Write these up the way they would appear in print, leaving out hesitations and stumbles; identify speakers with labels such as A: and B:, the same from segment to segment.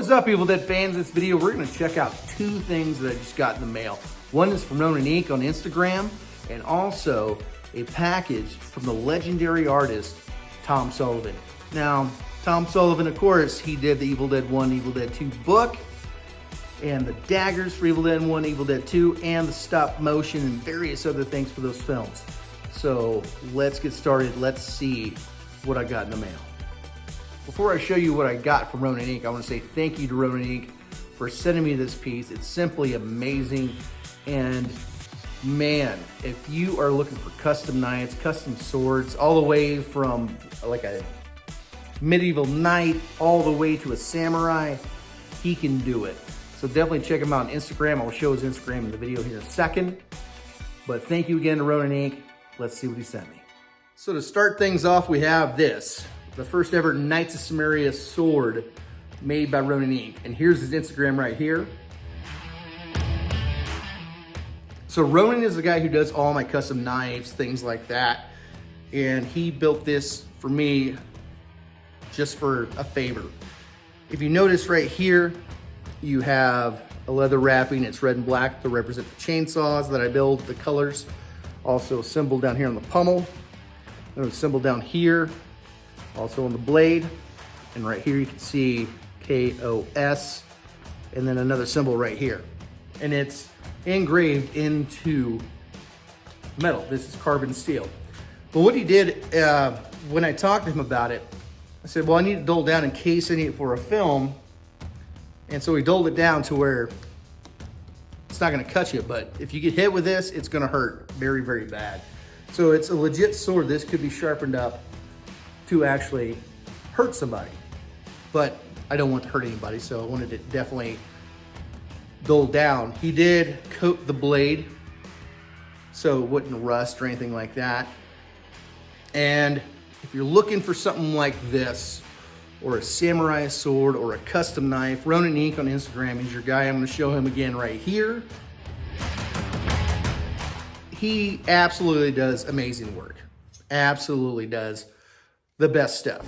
A: is up, Evil Dead fans? This video, we're gonna check out two things that I just got in the mail. One is from Ronan Inc. on Instagram, and also a package from the legendary artist, Tom Sullivan. Now, Tom Sullivan, of course, he did the Evil Dead 1, Evil Dead 2 book, and the daggers for Evil Dead 1, Evil Dead 2, and the stop motion and various other things for those films. So let's get started. Let's see what I got in the mail. Before I show you what I got from Ronan Inc., I want to say thank you to Ronan Inc. for sending me this piece. It's simply amazing. And man, if you are looking for custom knives, custom swords, all the way from like a medieval knight all the way to a samurai, he can do it. So definitely check him out on Instagram. I'll show his Instagram in the video here in a second. But thank you again to Ronan Inc. Let's see what he sent me. So to start things off, we have this, the first ever Knights of Samaria sword made by Ronan Inc. And here's his Instagram right here. So Ronan is the guy who does all my custom knives, things like that. And he built this for me just for a favor. If you notice right here, you have a leather wrapping. It's red and black to represent the chainsaws that I build, the colors. Also a symbol down here on the pommel. There's a symbol down here, also on the blade. And right here you can see KOS, and then another symbol right here. And it's engraved into metal. This is carbon steel. But what he did, when I talked to him about it, I said, well, I need to dull down in case I need it for a film. And so he dulled it down to where it's not gonna cut you, but if you get hit with this, it's gonna hurt very, very bad. So it's a legit sword. This could be sharpened up to actually hurt somebody. But I don't want to hurt anybody, so I wanted to definitely dull down. He did coat the blade so it wouldn't rust or anything like that. And if you're looking for something like this, or a samurai sword, or a custom knife, Ronan Inc. on Instagram is your guy. I'm gonna show him again right here. He absolutely does amazing work. Absolutely does the best stuff.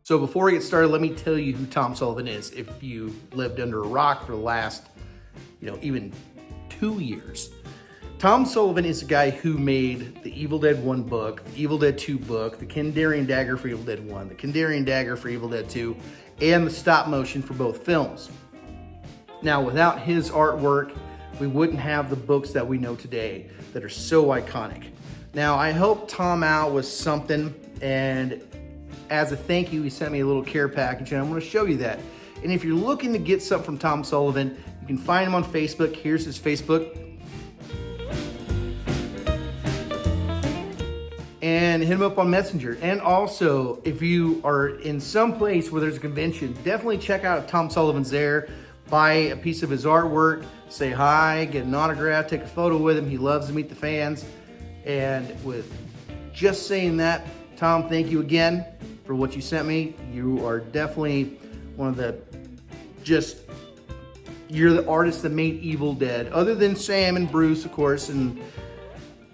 A: So before we get started, let me tell you who Tom Sullivan is. If you lived under a rock for the last, even 2 years. Tom Sullivan is the guy who made the Evil Dead 1 book, the Evil Dead 2 book, the Kandarian dagger for Evil Dead 1, the Kandarian dagger for Evil Dead 2, and the stop motion for both films. Now, without his artwork, we wouldn't have the books that we know today that are so iconic. Now, I helped Tom out with something, and as a thank you, he sent me a little care package, and I'm going to show you that. And if you're looking to get something from Tom Sullivan, you can find him on Facebook. Here's his Facebook. And hit him up on Messenger. And also, if you are in some place where there's a convention, definitely check out if Tom Sullivan's there. Buy a piece of his artwork, say hi, get an autograph, take a photo with him. He loves to meet the fans. And with just saying that, Tom, thank you again for what you sent me. You are definitely one of the, you're the artist that made Evil Dead. Other than Sam and Bruce, of course, and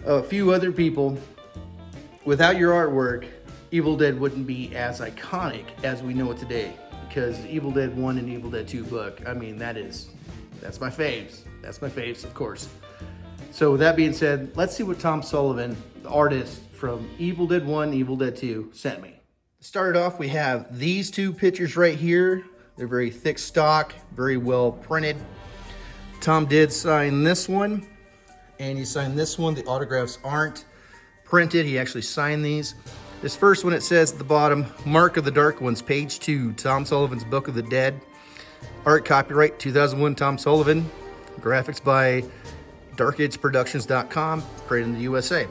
A: a few other people. Without your artwork, Evil Dead wouldn't be as iconic as we know it today. Because Evil Dead 1 and Evil Dead 2 book, I mean, that's my faves. That's my faves, of course. So with that being said, let's see what Tom Sullivan, the artist from Evil Dead 1, Evil Dead 2, sent me. To start off, we have these two pictures right here. They're very thick stock, very well printed. Tom did sign this one, and he signed this one. The autographs aren't printed. He actually signed these. This first one, it says at the bottom, Mark of the Dark Ones, page 2, Tom Sullivan's Book of the Dead. Art copyright 2001, Tom Sullivan. Graphics by darkageproductions.com, created in the USA.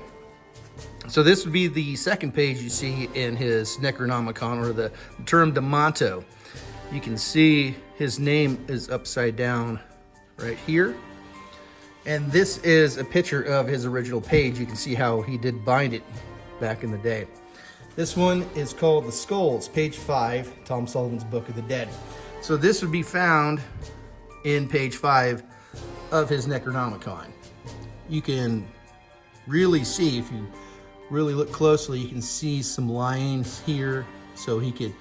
A: So this would be the second page you see in his Necronomicon, or the term Demonto. You can see his name is upside down right here. And this is a picture of his original page. You can see how he did bind it back in the day. This one is called The Skulls, page 5, Tom Sullivan's Book of the Dead. So this would be found in page 5 of his Necronomicon. You can really see, if you really look closely, you can see some lines here, so he could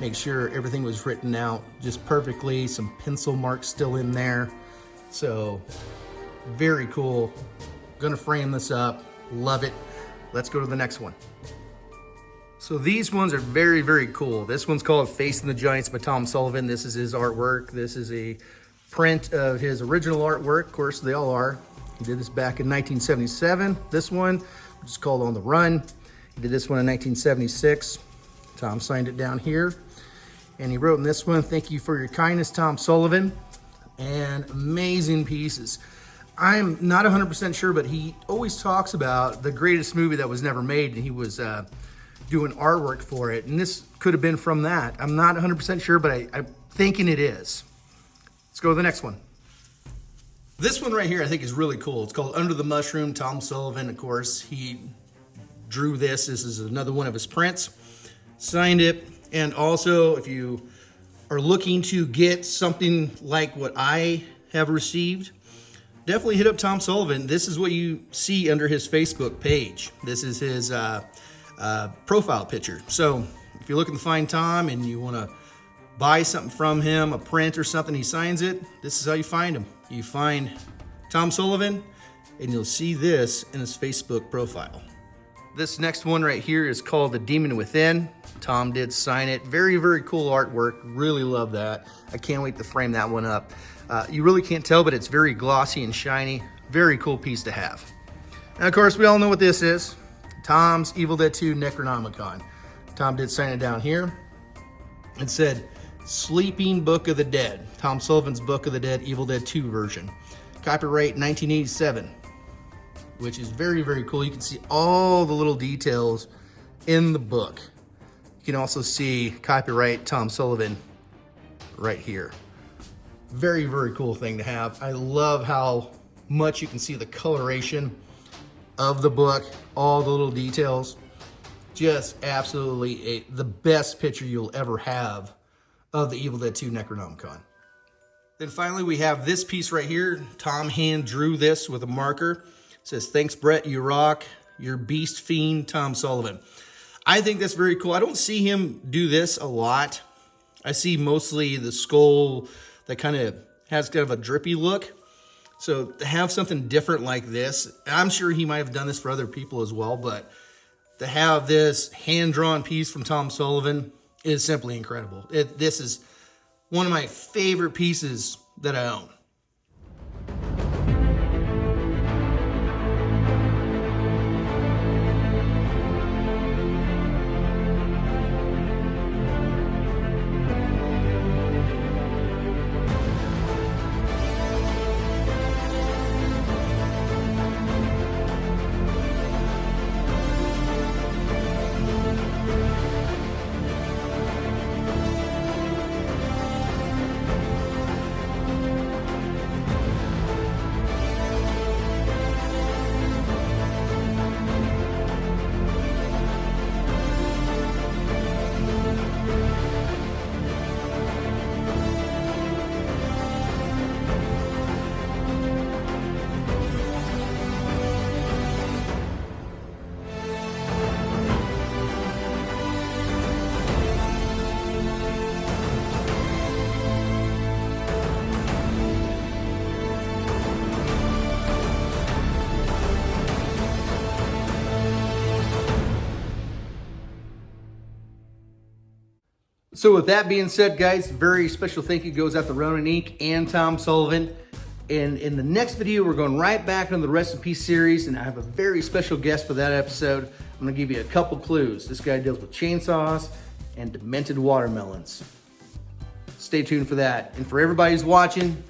A: make sure everything was written out just perfectly, some pencil marks still in there. So very cool. Gonna frame this up, love it. Let's go to the next one. So these ones are very, very cool. This one's called Facing the Giants by Tom Sullivan. This is his artwork. This is a print of his original artwork. Of course, they all are. He did this back in 1977. This one, which is called On the Run. He did this one in 1976. Tom signed it down here. And he wrote in this one, "Thank you for your kindness, Tom Sullivan." And amazing pieces. I'm not 100% sure, but he always talks about the greatest movie that was never made, and he was doing artwork for it, and this could have been from that. I'm not 100% sure, but I'm thinking it is. Let's go to the next one. This one right here I think is really cool. It's called Under the Mushroom, Tom Sullivan. Of course, he drew this. This is another one of his prints. Signed it, and also if you are looking to get something like what I have received, definitely hit up Tom Sullivan. This is what you see under his Facebook page. This is his profile picture. So if you're looking to find Tom and you want to buy something from him, a print or something, he signs it, this is how you find him. You find Tom Sullivan and you'll see this in his Facebook profile. This next one right here is called The Demon Within. Tom did sign it. Very, very cool artwork. Really love that. I can't wait to frame that one up. You really can't tell, but it's very glossy and shiny. Very cool piece to have. And of course, we all know what this is. Tom's Evil Dead 2 Necronomicon. Tom did sign it down here. It said, Sleeping Book of the Dead. Tom Sullivan's Book of the Dead Evil Dead 2 version. Copyright 1987. Which is very, very cool. You can see all the little details in the book. You can also see copyright Tom Sullivan right here. Very, very cool thing to have. I love how much you can see the coloration of the book, all the little details. Just absolutely the best picture you'll ever have of the Evil Dead 2 Necronomicon. Then finally we have this piece right here. Tom hand drew this with a marker. It says, "Thanks Brett, you rock. Your beast fiend, Tom Sullivan." I think that's very cool. I don't see him do this a lot. I see mostly the skull that kind of has kind of a drippy look. So to have something different like this, I'm sure he might have done this for other people as well, but to have this hand-drawn piece from Tom Sullivan is simply incredible. This is one of my favorite pieces that I own. So with that being said, guys, very special thank you goes out to Ronin Inc. and Tom Sullivan. And in the next video, we're going right back into the recipe series, and I have a very special guest for that episode. I'm gonna give you a couple clues. This guy deals with chainsaws and demented watermelons. Stay tuned for that. And for everybody who's watching,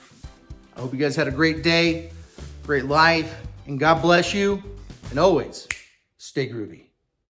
A: I hope you guys had a great day, great life, and God bless you. And always, stay groovy.